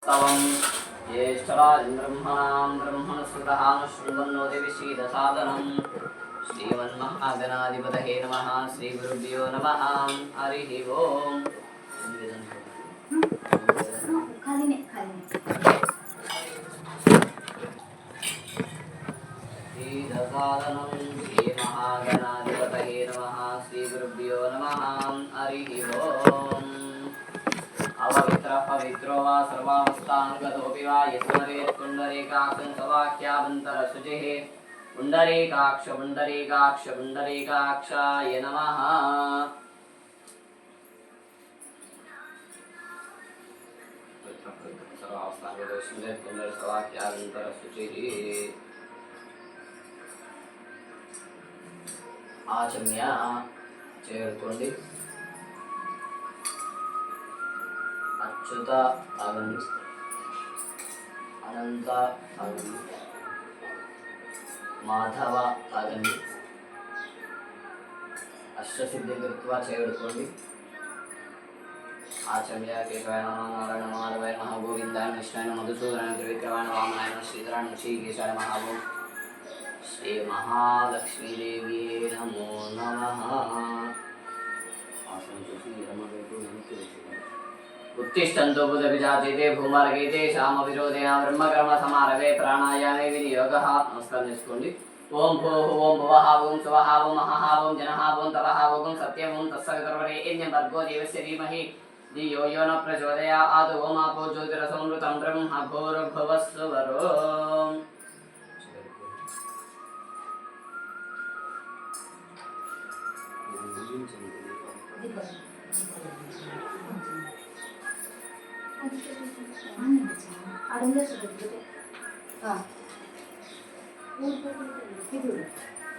स्तवं ज्येष्ठराजब्रह्मणां ब्रह्मणस्पतः शृण्वन्नोतिविषीदसादनं श्रीमन्महागणाधिपतये नमः। श्रीगुरुभ्यो नमः। हरिः ओम्। श्रीदसादनं श्रीमहागणाधिपतये नमः। श्रीगुरुभ्यो नमः। हरिः ओम्। अपवित्रः पवित्रो वा सर्वावस्थानुगतोऽपि वा यस्मरेत् पुण्डरीकाक्षं सवाक्यावन्तरशुचिः पुण्डरीकाक्ष पुण्डरीकाक्ष पुण्डरीकाक्षाय नमः। सर्वावस्थानुगतोऽस्मरेत् पुण्डरीकाव्यन्तरशुचिः आचम्य చేరుకోండి। అచ్యుత ఆగండి, అనంత ఆగండి, మాధవ ఆగండి। అష్టసిద్ధి కృత్వా చేరుకోండి। ఆచమ్య కేశవాయ నమః, నారాయణ మాధవాయ నమః, గోవిందాయ కృష్ణాయ మధుసూదనాయ త్రివిక్రమాయ నవామనాయ శ్రీధరాయ శ్రీకేశాయ నమః। శ్రీ మహాలక్ష్మీదేవి నమో నమః। उत्तिष्ठन्तु बुधविजाते भूमार्गे शामविरोधेन ब्रह्मकर्म समारभे प्राणायामे विनियोगः। नमस्कार చేసుకోండి। ओम भूः ओम भुवः ओम स्वः ओम महः ओम जनः ओम तपः ओम सत्यं ओम तत्सवितुर्वरेण्यं भर्गो देवस्य धीमहि धियो यो न प्रचोदयात्। ओम आपो ज्योतिरसमृतं ब्रह्म भूर्भुवः स्वरो।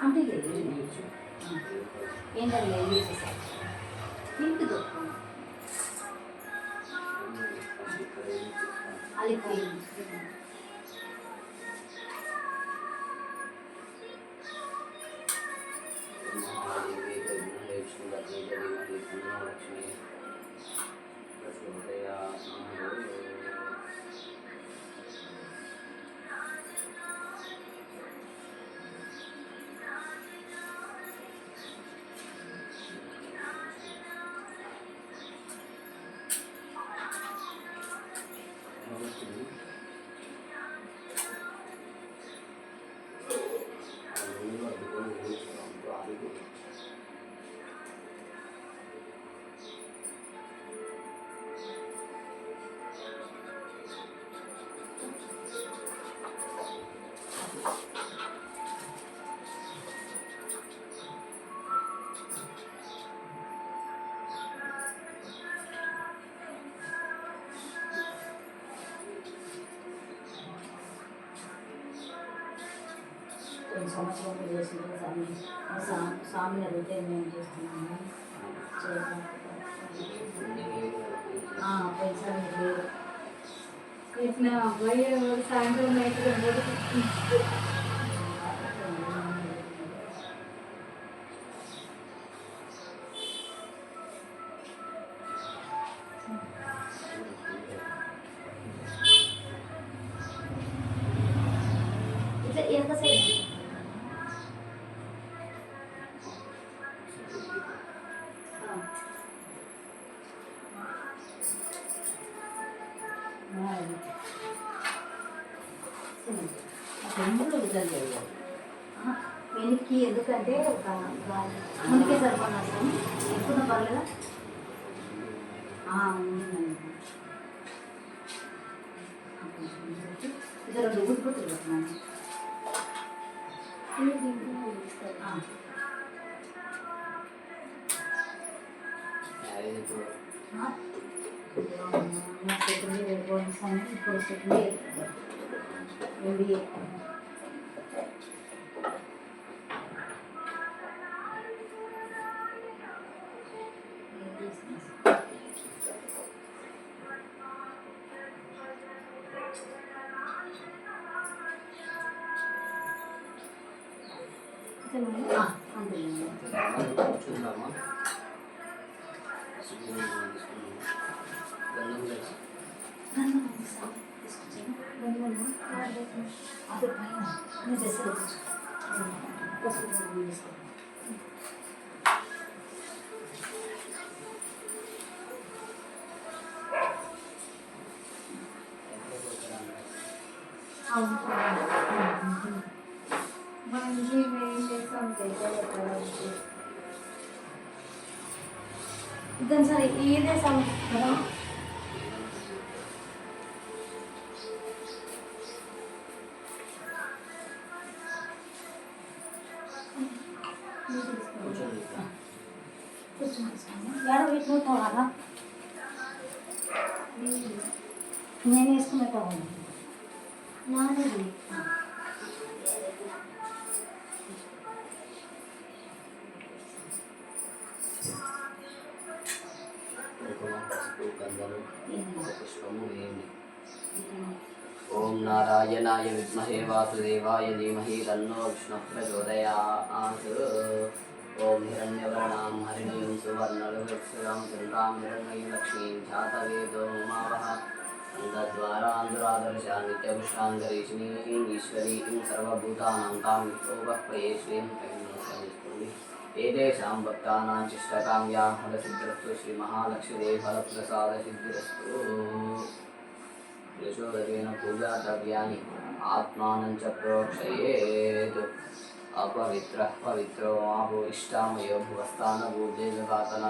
అంటే ఏంటంటే తింటుదు అలిపోయి సంవత్సరం చేసిన స్వామిని అడిగితే మేము చేస్తున్నాము। పోయినసారి లేదు పోయి సాయంత్రం నైట్ ఇట్లా ఎంత సేపు వెనక్కి ఎందుకంటే ముందుకే సరిపడిన ఎక్కువ పర్లేదా ఇది రెండు గుడిపోతుంది ఇప్పుడు సెకండ్ MBA తీసుకొచ్చాను అది పైన నేను డ్రెస్సులు తీసుకో మన ఇంట్లో ఏం చేస్తాం ఇద్దరు సరే ఇదే కదా నేను వేసుకున్నట్టు నాదే పుష్పము వేయండి. ఓం నారాయణాయ విద్మహే వాసుదేవాయ ధీమహి తన్నో విష్ణుః ప్రచోదయాత్. ఓం హిరణ్యవర్ణాం హరిణీం సువర్ణలవృక్షాం చంద్రాం హిరణ్మయీం లక్ష్మీం ధ్యాతవేదో మావహ తద్వారాంధురాదర్శా నిత్యపుష్టాంగరీషిణీం ఈశ్వరీం సర్వభూతానాం తాం విశ్వోపక్వయేశ్వరీం నమస్కరిస్తుంది. ఏదేషాం భక్తానాం శిష్టకామ్యా ఫలసిద్ధిరస్తు. శ్రీ మహాలక్ష్మీదేవి ఫలప్రసాదసిద్ధిరస్తు. యశోదరేణ పూజా ద్రవ్యాన్ని ఆత్మానం చ ప్రోక్షయేత్. అపవిత్రః పవిత్రో ఆపో ఇష్టామయో భువస్థాన భూజేజఘాతన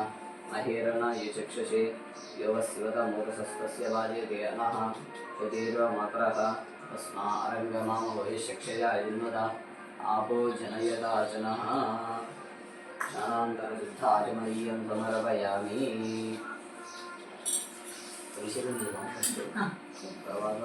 మహేరణ యచక్షసే యోగశివతమూర్తసస్తస్య వాజయతే అనః శ్రుతిర్వమకరః తస్మా అరంగమామ వయశక్షయా జన్మద ఆపో జనయదాచనః. క్షణాంతరశుద్ధాచమనీయం సమర్పయామి. తర్వాత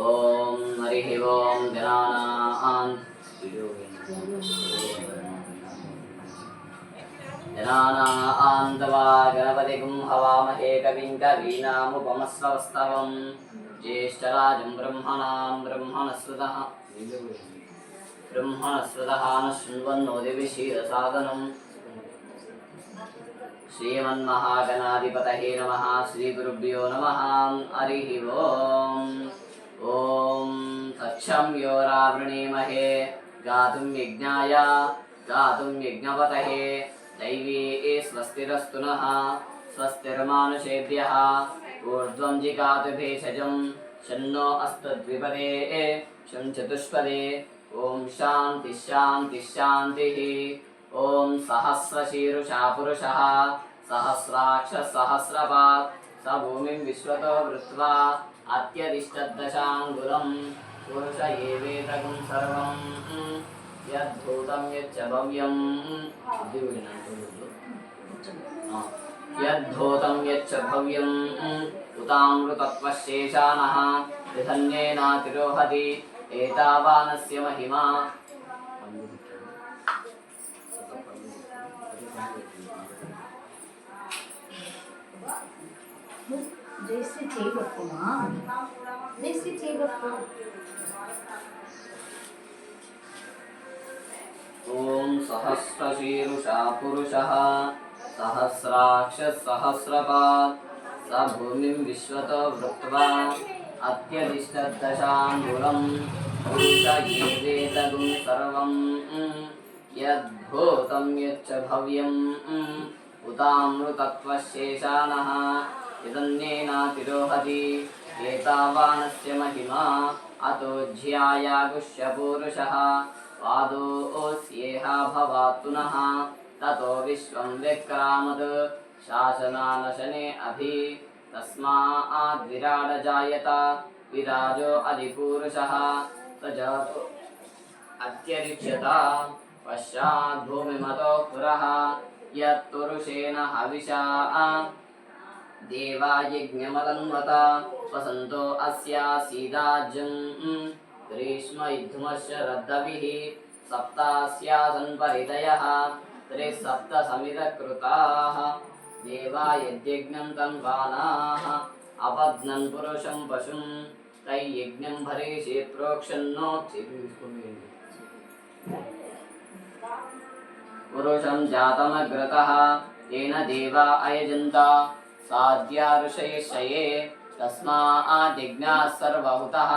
ఓం హరి ఓం జనానాంతవా గణపతిగుం హవామహే కవిం కవీనాముపమస్రవస్తవం. జ్యేష్ఠరాజం బ్రహ్మణాం బ్రహ్మణస్పతః న శృణ్వన్నో దివిషీదసాదనం. శ్రీమన్మహాగణాధిపతయే నమః. శ్రీగురుభ్యో నమః. హరి ఓం. ఓం తచ్చం యోరావృణీమహే గాతుం యజ్ఞాయ గాతుం యజ్ఞపతయే దైవీ స్వస్తిరస్తు నః. స్వస్తిర్మానుషేభ్యః ఊర్ధ్వం జిగాతు భేషజం. షన్నో అస్తద్విపదే శం చతుష్పదే. ఓం శాంతి శాంతి శాంతి. ఓం సహస్రశీరుషా పురుషః సహస్రాక్ష సహస్రపాత్ స భూమిం విశ్వతో వృత్వా అత్యధిష్టదశాంగులం. పురుష ఏవేదగుం సర్వం యద్భూతం యచ్చ భవ్యం. యద్భూతం యచ్చ భవ్యం ఉతామృతత్వశేషానః విధన్యేనాతిరోహతి ఏతావానస్య మహిమా. జయశ్రీ చేయబట్టుకోమా. జయశ్రీ చేయబట్టుకో. ఓం సహస్రశీరుషా పురుషః సహస్రాక్ష సహస్రపాత్ స భూమిం విశ్వతో వృత్వా అత్యధిష్టదశాంగులం. పురుష ఏవేదగుం సర్వం యద్భూతం యచ్చ భవ్యం ఉతామృతత్వశేషానః విధన్యేనాతిరోహతి ఏతావానస్య మహిమా. అతో జ్యాయాగుష్య పూరుషః పాదోస్యేహ భవాత్తునః. తతో విశ్వం విక్రామత్ శాసనానశనే అభి. తస్మాద్విరాడజాయత విరాజో అధిపూరుషః स जातो अत्यरिच्यत पश्चात् भूमिमतो पुरः यत्पुरुषेण हविषा देवा यज्ञमतन्वत वसन्तो अस्यासीदाज्यं ग्रीष्म युद्धमस्य रद्धभिः सप्तास्यासन् परितयः त्रिसप्त समिधकृताः देवा यद्यज्ञं तन्वानाः अपद्नन् पुरुषं पशुं तैयज्ञं भरेषे प्रोक्षन्नोत्सि पुरुषं जातमग्रतः येन देवा अयजन्त साध्या ऋषयेशये तस्माद्यज्ञाः सर्वहुतः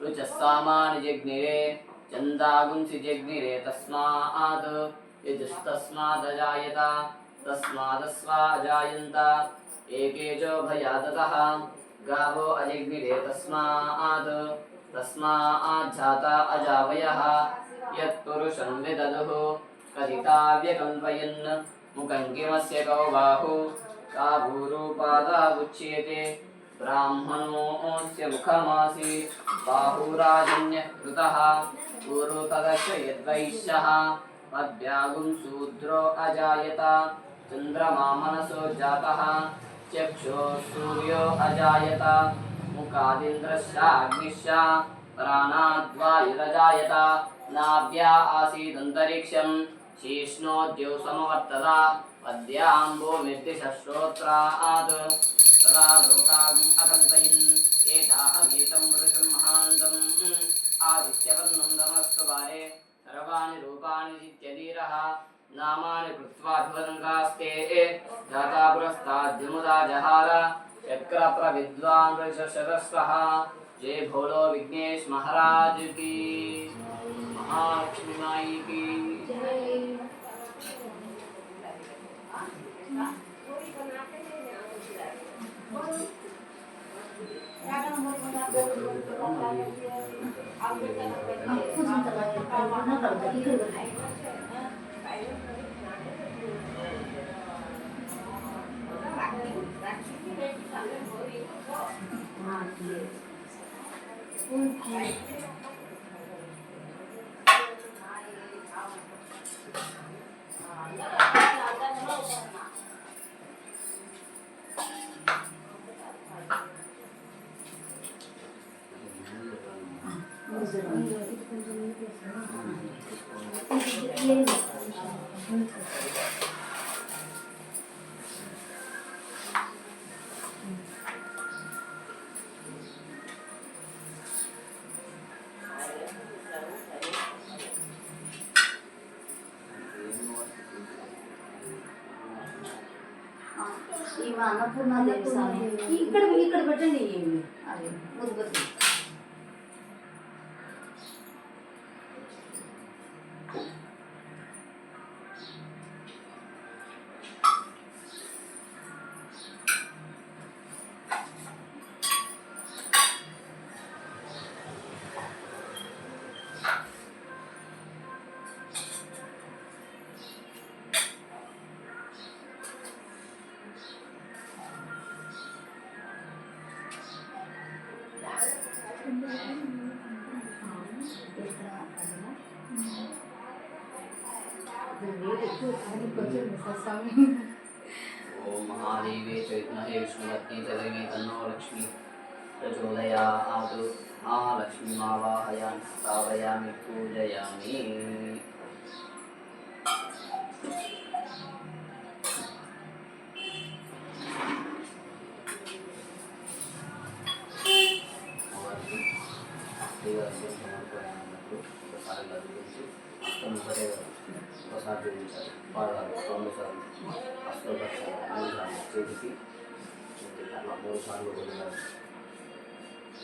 ऋचः सामान्यजज्ञिरे चन्दागुंसि जज्ञिरे तस्माद् यजुस्तस्मादजायत तस्मादस्वाजायन्त एकेजो भयादतः गावो अजज्ञिरे तस्माज्जाता अजावयः यत्पुरुषं विदधुः कथिताव्यकल्पयन् मुखं किमस्य कौ बाहु का भूरूपादावुच्यते ब्राह्मणोऽस्य मुखमासि बाहुराजन्यः कृतः गुरु तदस्य यद्वैश्यः पद्भ्यागुं शूद्रो अजायत चन्द्रमा मनसो जातः चक्षुः सूर्यो अजायत मुखादिन्द्रश्चाग्निश्च प्राणाद्वायुरजायत नाभ्या आसीदन्तरिक्षं शीष्णोद्यौ समवर्तता पद्याम्बोमिर्दिशश्रोत्रात् तदा लोकाम् अकल्पयन् एताहमेतं पुरुषं महान्तम् आदित्यवर्णं नमस्तु वारे सर्वाणि रूपाणि जित्यधीरः नामानि कृत्वा ध्वरङ्गास्ते जाता पुरस्ताद्यमुदा जहार चक्रप्रविद्वान् ऋषशरस्वः जय भोलो विघ्नेश महाराज की महालक्ष्मी माई की అన్నపూర్ణాదేవి స్వామి ఇక్కడ ఇక్కడ పెట్టండి అది ముద్దుబత్తి ओम महादेवे चैतन्ये विष्णुपत्नी चलवे तन्नो लक्ष्मी प्रचोदयात् महालक्ष्मी आवाहयामि स्थापयामि पूजयामि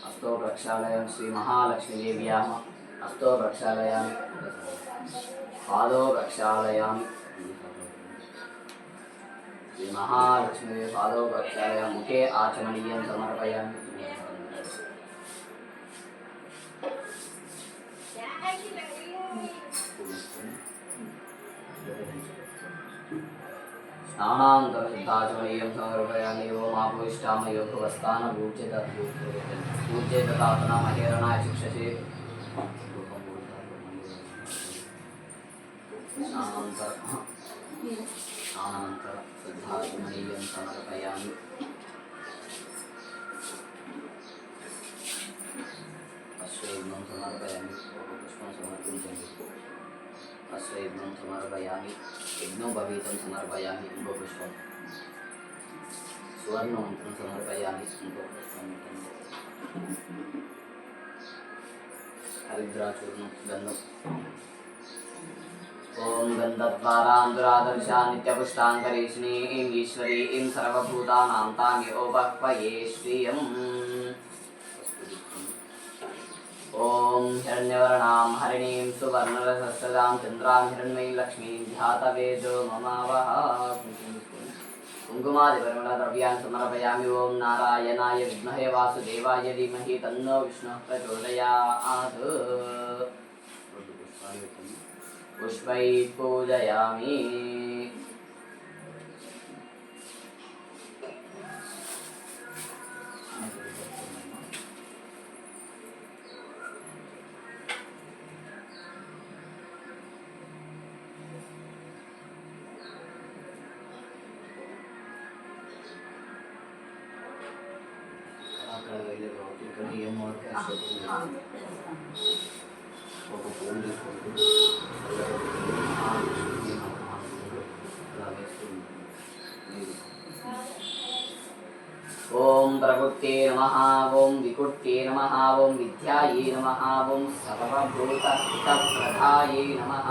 अस्तो प्रक्षालयामि श्री महालक्ष्मी देव्याः अस्तो प्रक्षालयामि पादो प्रक्षालयामि श्री महालक्ष्मी पादो प्रक्षालयामि मुखे आचमनीयं समर्पयामि स्नानान्तरशुद्धाचमनीयं समर्पयामि ओम आपोष्टामयोगवस्थानपूज्येत पूज्येत तातना महेरणाय शिक्षसे స్నానానంతరం శుద్ధాత్మనీయం సమర్పయామి. అశ్వయుగ్మం సమర్పయామి. ఒక పుష్పం సమర్పించండి. అశ్వయుగ్మం సమర్పయామి. యజ్ఞోపవీతం సమర్పయామి. ఇంకో పుష్పం. సువర్ణమంత్రం సమర్పయామి. ఇంకో పుష్పం. హరిద్రాచూర్ణం గంధం. ఓం గంధద్వారాంధురాదర్శా నిత్యపుష్టాంకరీష్ణీం ఈశ్వరీం సర్వభూతానాం తామియోపక్వయే శ్రియం. ఓం హిరణ్యవర్ణాం హరిణీం సువర్ణరసస్రదాం చంద్రాం హిరణ్మయీం లక్ష్మీం ధ్యాతవేదో మమావహ. కుంకుమాదిపరిమళ ద్రవ్యాన్ని సమర్పయామి. ఓం నారాయణాయ విద్మహే వాసుదేవాయ ధీమహి తన్నో విష్ణుః ప్రచోదయాత్. పుష్పై పూజయామి. అక్కడ వెళ్ళే కాబట్టి ఇక్కడ ఏం ఒక ఫోన్ తీసుకుంటూ ఓం ప్రకృత్యే నమః. ఓం వికృత్యే నమః. ఓం విద్యాయే నమః. ఓం సర్వభూతహితప్రదాయే నమః.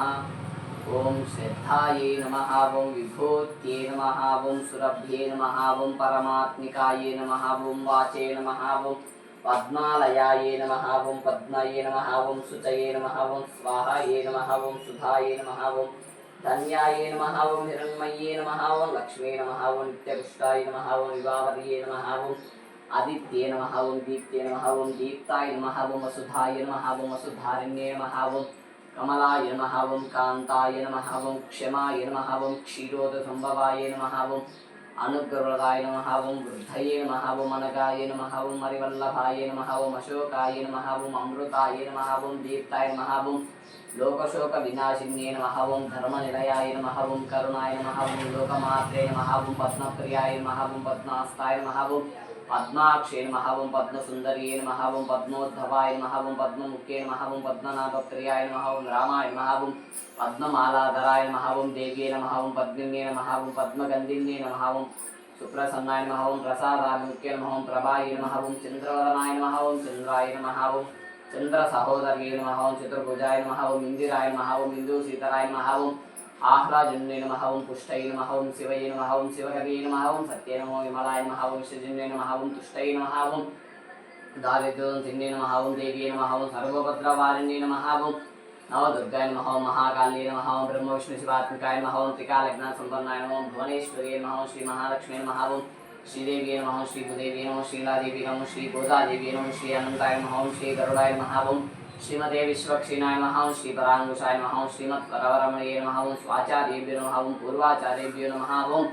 ఓం శ్రద్ధాయే నమః. ఓం విభూత్యే నమః. ఓం సురభ్యే నమః. ఓం పరమాత్మికాయే నమః. ఓం వాచే నమః. ఓం పద్మాలయాయే నమః. ఓం పద్మయే నమః. ఓం శుచయే నమః. ఓం స్వాహాయే నమః. ఓం సుధాయే నమః. ఓం ధన్యాయే నమః. ఓం హిరణ్మయే నమః. ఓం లక్ష్మీ నమః. ఓం నిత్యపుష్టాయ నమః. ఓం వివావర్యే నమః. ఓం ఆదిత్యే నమః. ఓం దీప్తే నమః. ఓం దీప్తాయ నమః. ఓం వసుధాయ నమః. ఓం వసుధారిణ్యే నమః. ఓం కమలాయ నమః. ఓం కాంతాయ నమః. ఓం క్షమాయ నమః. ఓం క్షీరోదసంభవాయ నమః. ఓం అనుగ్రహదాయ నమః. ఓం వృద్ధయే నమః. ఓం అనగాయ నమః. ఓం మరివల్లభాయ నమః. ఓం అశోకాయ నమః. ఓం అమృతాయ నమః. ఓం దీప్తాయ నమః. ఓం లోకశోక వినాశిన్యే నమః. ఓం ధర్మనిలయాయ నమః. ఓం కరుణాయ నమః. ఓం లోకమాత్రే నమః. ఓం పద్మప్రియాయ నమః. ఓం పద్మాస్తాయ నమః. ఓం పద్మాక్షే నమః. ఓం పద్మసుందర్యే నమః. ఓం పద్మోద్ధవాయ నమః. ఓం పద్మముఖ్యే నమః. ఓం పద్మనాభప్రియాయ నమః. ఓం రామాయ నమః. ఓం పద్మమాలాధరాయ నమః. ఓం దేవ్యే నమః. ఓం పద్మిన్యే నమః. ఓం పద్మగంధిన్యే నమః. ఓం సుప్రసన్నాయ నమః. ఓం ప్రసాదాభిముఖ్యే నమః. ఓం ప్రభాయ నమః. ఓం చంద్రవదనాయ నమః. ఓం చంద్రాయ నమః. ఓం చంద్ర సహోదర్యే నమః. ఓం చతుర్భుజాయ నమః. ఓం ఇందిరాయ నమః. ఓం ఇందు సీతరాయ నమః. ఓం ఆహ్లాజన్యే నమః. ఓం పుష్టయే నమః. ఓం శివయే నమః. ఓం శివకవే నమః. ఓం సత్యే నమో విమలాయ నమః. ఓం విశ్వజన్యే నమః. ఓం తుష్టయే నమః. ఓం దారిద్ర్యే నమః. ఓం దేవ్యే నమః. ఓం సర్వభద్రవారిణ్యే నమః. ఓం నవదుర్గాయ నమః. ఓం మహాకాళ్యే నమః. ఓం బ్రహ్మ విష్ణు శివాత్మికాయ నమః. ఓం త్రికాలజ్ఞాన సంపన్నాయ నమః. ఓం భువనేశ్వర్యే నమః. ఓం శ్రీ మహాలక్ష్మీ నమః. ఓం శ్రీదేవ్యే నమః. ఓం శ్రీ భూదేవ్యే నమః. శ్రీలాదేవి నమః. శ్రీ గోదాదేవి నమః. శ్రీ అనంతాయ నమః. ఓం శ్రీ గరుడాయ నమః. ఓం శ్రీమతే విశ్వక్షీణాయ నమః. ఓం శ్రీ పరాంగుషాయ నమః. ఓం శ్రీమత్ పరవరమణయే నమః. ఓం స్వాచార్యేభ్యో నమః. ఓం పూర్వాచార్యేభ్యో నమః. ఓం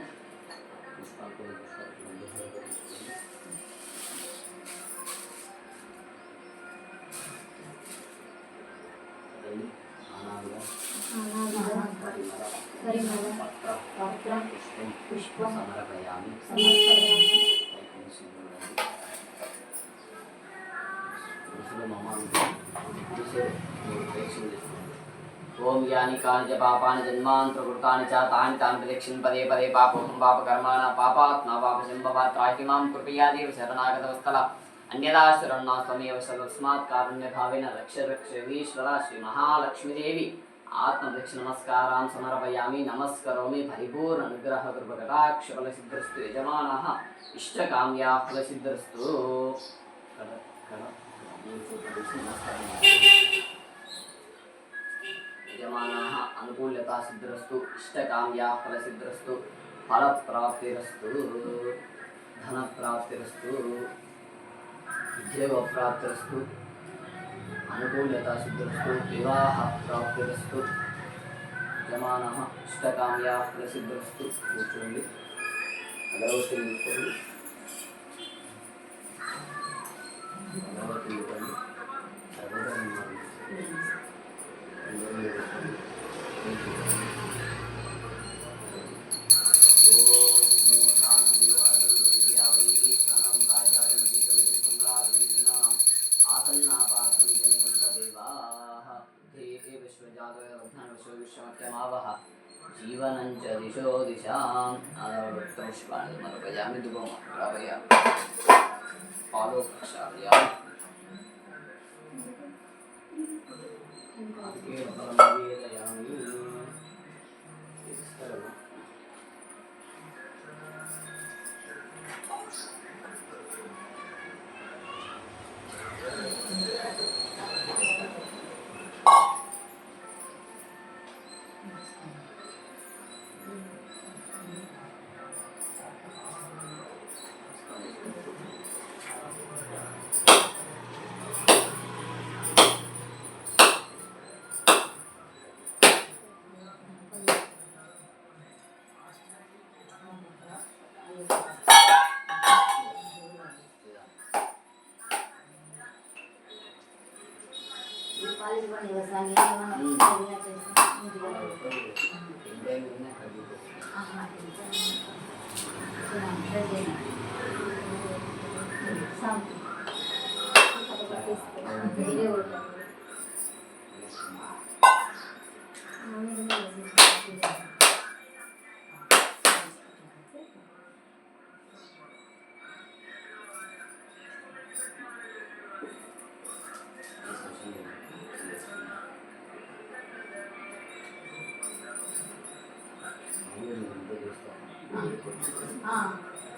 పుష్పం సమర్పయామి. ఓం యాని కాని పాపాని జన్మాంతృకృతాని చ తాని తాని ప్రదక్షిణ్ పదే పదే పాపోహం పాపకర్మాణ పాపాత్మా పాపశంభవాత్రాహి మాం కృపయాదేవ శరణాగతవస్థల అన్యదా శరణాస్త్వమేవ సర్వస్మాత్ కారుణ్యభావేన రక్ష రక్షీశ్వర శ్రీ మహాలక్ష్మీదేవి ఆత్మదక్ష నమస్కారాన్ సమర్పయామి. నమస్కరోమి. పరిపూర్ణ అనుగ్రహ కృపకటాక్ష ఫలసిద్ధిరస్తు. యజమానః ఇష్టకామ్యా ఫలసిద్ధిరస్తు. యజమానః అనుకూల్యతా సిద్ధిరస్తు. ఇష్టకామ్యా ఫలసిద్ధిరస్తు. ఫలప్రాప్తిరస్తు. ధనప్రాప్తిరస్తు. ఉద్యోగప్రాప్తిరస్తు. అనుకూల్యతా సిద్ధిరస్తు. వివాహ ప్రాప్తిరస్తు. యజమానః ఇష్టకామ్యా ఫలసిద్ధిరస్తు. కూర్చోండి. అగరవత్తి తీసుకోండి. అగరవత్తి ఇవ్వండి. సర్వధర్మాన్ని जीवनं च दिशो दिशाम् पुष्पाणि समर्पयामि धूपं ग्रापयामि पालो प्रक्षालयामि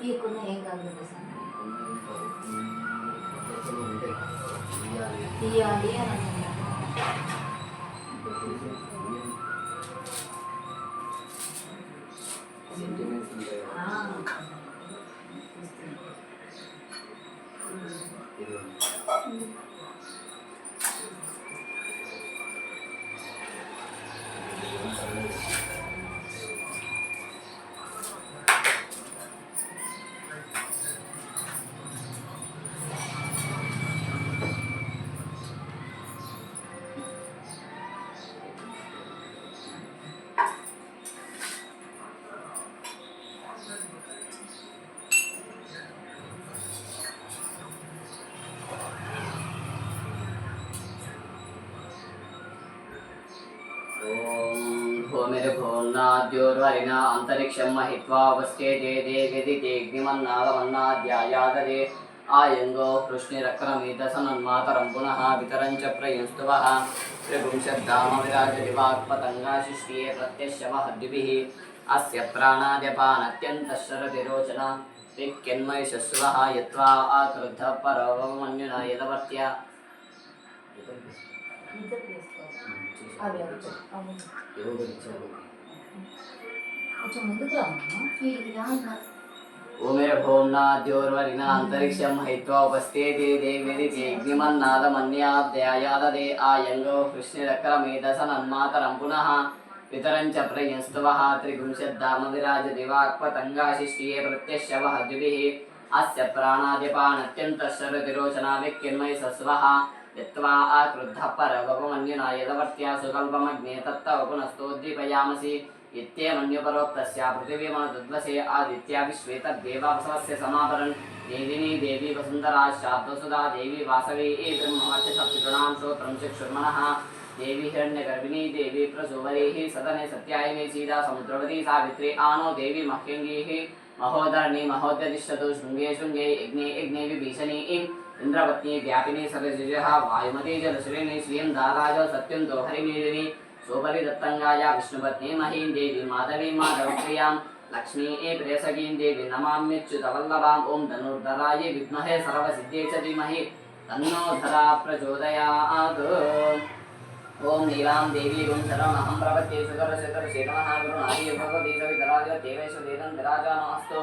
తీయకుండా ఏం కాదు తీయాలి అని भूर्नाद्योर्वरिणा अंतरिक्षं महित्वा वस्येते देव्यदितेऽग्निमन्नादमन्नाद्यायाददे आयङ्गो कृष्णिरक्रमीतसनन्मातरं पुनः वितरं च प्रयुस्तुवः त्रिपुंशद्धामविराजति वाक्पतङ्गाशिष्टिये प्रत्यश्यमहद्युभिः अस्य प्राणाद्यपानत्यन्तशरतिरोचना विक्यन्मयशस्वः यत्त्वा आक्रुद्धः परमन्युना यदवर्त्य కొంచెం ముందుకు రామ్మా ओमेरभोम्नाद्योर्वरिणा अंतरिक्षं महित्वा उपस्थिते देव्यदितेऽग्निमन्नादमन्याद्यायाददे आयङ्गो कृष्णिरक्रमेधसनन्मातरं पुनः वितरं च प्रयंस्तवः त्रिपुंशद्धामविराजति वाक्पतङ्गाशिष्टिये प्रत्यश्यवः द्विभिः अस्य प्राणाद्यपानत्यन्तशरतिरोचना विक्यन्मयि सस्वः यत्त्वा आक्रुद्धः परवपुमन्युना यदवर्त्या सुकल्पमग्ने तत्तव पुनस्तोद्दीपयामसि इत्येमन्युपरोक्तस्य पृथिवीमनुद्वसे आदित्या विश्वेतद्देवावसवस्य समापरन् देविनी देवी वसुन्धरा शाब्दसुधा देवी वासवी ब्रह्मवर्चसप्तृणां श्रोत्रं चक्षुर्मनः देवी हिरण्यगर्भिणी देवी प्रसूवरीः सदने सत्यायिनी सीता समुद्रवती सावित्री आनो देवी मह्यङ्गीः महोदरणी महोद्यतिष्ठतु शृङ्गे शृङ्गे यज्ञे यज्ञे विभीषणी इंद्रपत्नी व्यापिनी सरसिजः वायुमती जलश्रेणी श्रियं दाराज सत्यं दोहरिमेदिनी सोपरि दत्तंगाया विष्णुपत्नी महीं देवी माधवी माधवप्रियां लक्ष्मी प्रेयसकीं देवी नमाम्यच्युतवल्लभाम् ओं धनुर्धरायै विद्महे सर्वसिद्ध्यै च धीमहि तन्नो धरा प्रचोदयात् ओं नीलां देवी गुं शरणमहं प्रपद्ये सुकरशेखरशेखरः गुरुनाथी भगवती सवितराज देवेश वेदन्तिराजा नमस्तु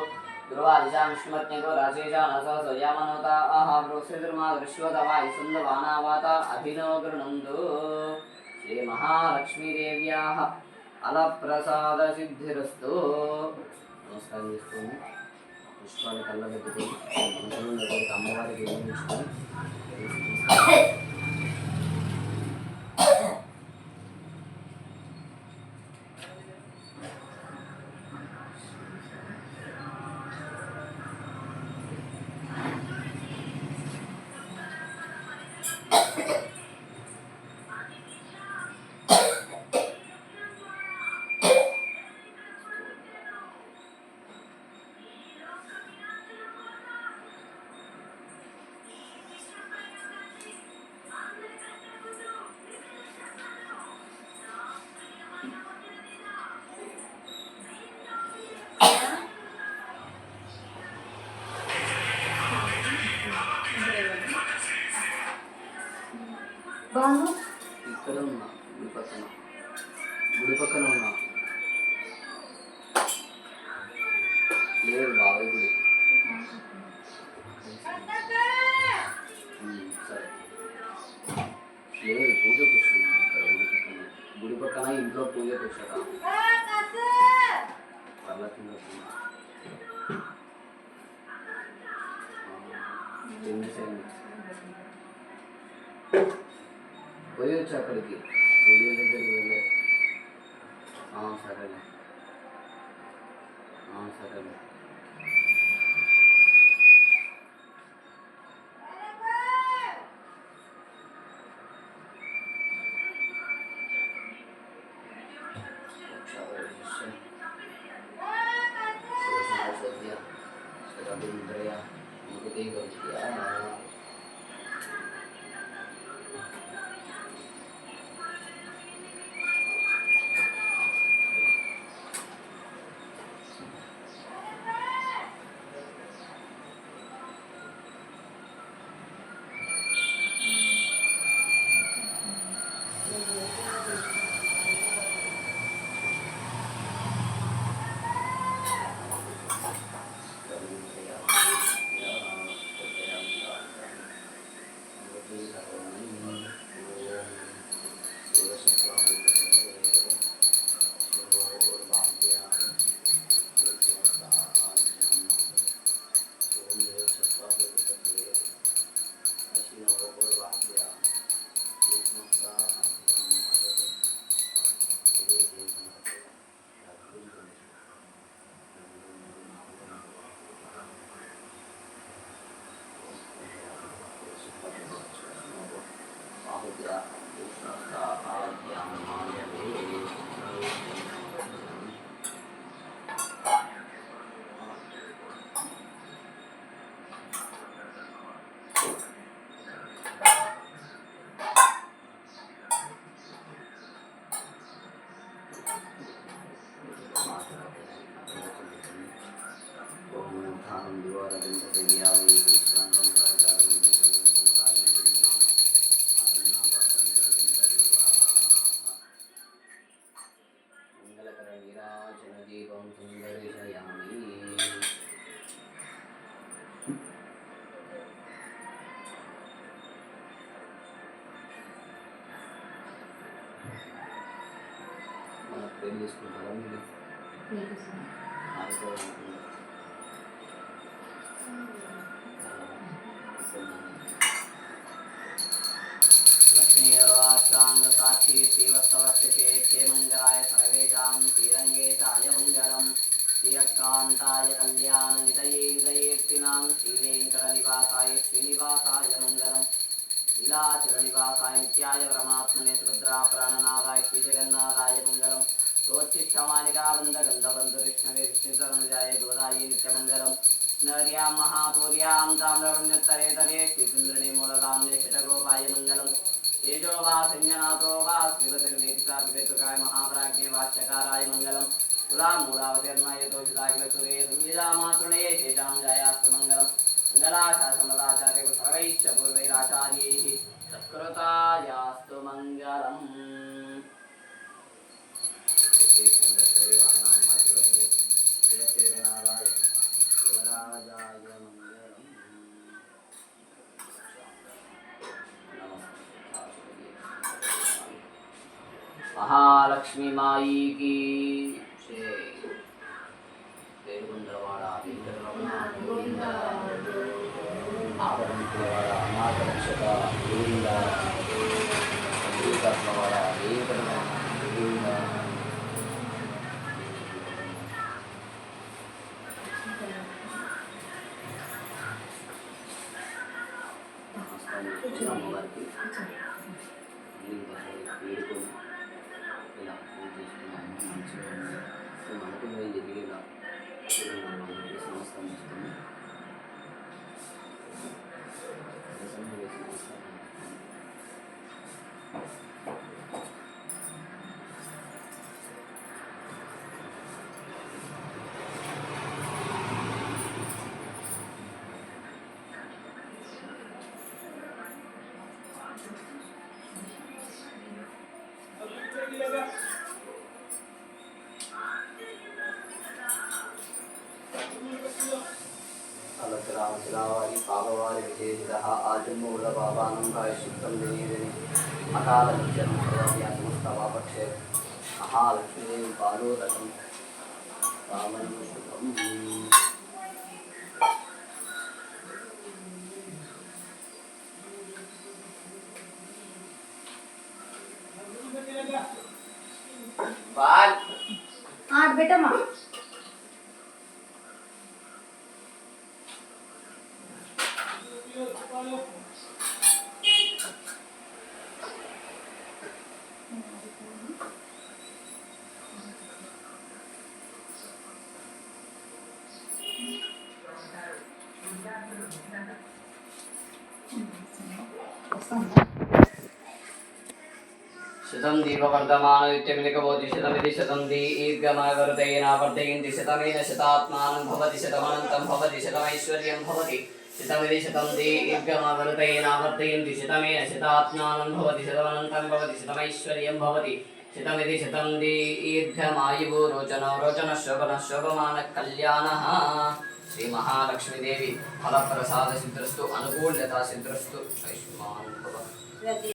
गुरुवादिशा विष्णुमत्यको राशेशा नसः सोयामनोता आहाब्रोश्रीधर्मादृश्योदवायुसुन्दवानावाता अभिनो गृणन्तु श्री महालक्ष्मीदेव्याः अलप्रसादसिद्धिरस्तु नमस्कार చేసుకొని పుష్పాన్ని కళ్ళబెట్టుకొని మనసులో ఉన్నటువంటి అమ్మవారికి వినియోగించుకొని దగ్గర ఉన్నా, గుడి పక్కన ఉన్నా. లేదు బాబాయ్ గుడి. సరే లేదు, పూజ కూర్చున్నాను ఇక్కడ గుడి పక్కన ఇంట్లో పూజ కూర్చోట పర్ల కింద పోయి వచ్చి అక్కడికి గుడి దగ్గరికి వెళ్ళే. సరేలే సరేలే. పెళ్లి చేసుకుంటారా మీరు? లక్ష్మీర్వాచాంగ సాక్షి శ్రీవత్సవక్షే క్షేమంగళాయ సర్వేషాం శ్రీరంగేశాయ మంగళం శ్రీయకాంతాయ కళ్యాణ నిదయే నిదయేర్తినాం శ్రీవేంకట నివాసాయ శ్రీనివాసాయ మంగళం नीलाचल निवासाय नित्याय परमात्मने सुभद्रा प्राणनाथाय श्रीजगन्नाथाय मंगलम सोच्चिष्टमालिका बंद गंधबंध विष्णवे विष्णुतनुजाय गोदाय नित्यमंगलम नर्यां महापूर्यां ताम्रवन्योत्तरे तले श्रीचन्द्रने मूलगाम्ने षटगोपाय मंगलम तेजो वा संजनातो वा श्रीवतिर्वेदिका विवेतुकाय महाप्राज्ञे वाच्यकाराय मंगलम तुला मूलावतीर्णाय दोषिताखिल सुरे संविदामातृणे तेजांजायास्तु मंगलम मंगलाशासमदाचार्य सर्वैश्च पूर्वैराचार्यैः सत्कृतायास्तु मंगलम्। महालक्ष्मी माई की अनाथरक्षक गोविंद संगीतवाड़ा गोविंद अलग्रामशिलावारि पापवारि विशेषतः आजन्मूलपापानं प्रायश्चित्तं दिने अकालमध्यं सर्वव्यासमस्तवापक्षे महालक्ष्मीदेवी पादोदकं रामं शुभम् बाल बेटम्मा शतं दीपवर्धमानोत्यमिलिकभवति शतमिति शतं दीर्घमावर्तयेनावर्तयन्ति शतमेन शतात्मानं भवति शतमनन्तं भवति शतमैश्वर्यं भवति शतमिति शतं दीर्घमावर्तयेनावर्तयन्ति शतमेन शतात्मानं भवति शतमनन्तं भवति शतमैश्वर्यं भवति शतमिति शतं दीर्घमायुः रोचनो रोचनः शोभनः शोभमानः कल्याणः श्रीमहालक्ष्मीदेवी फलप्रसादसिद्धिरस्तु अनुकूल्यता सिद्धिरस्तु आयुष्मान् भव।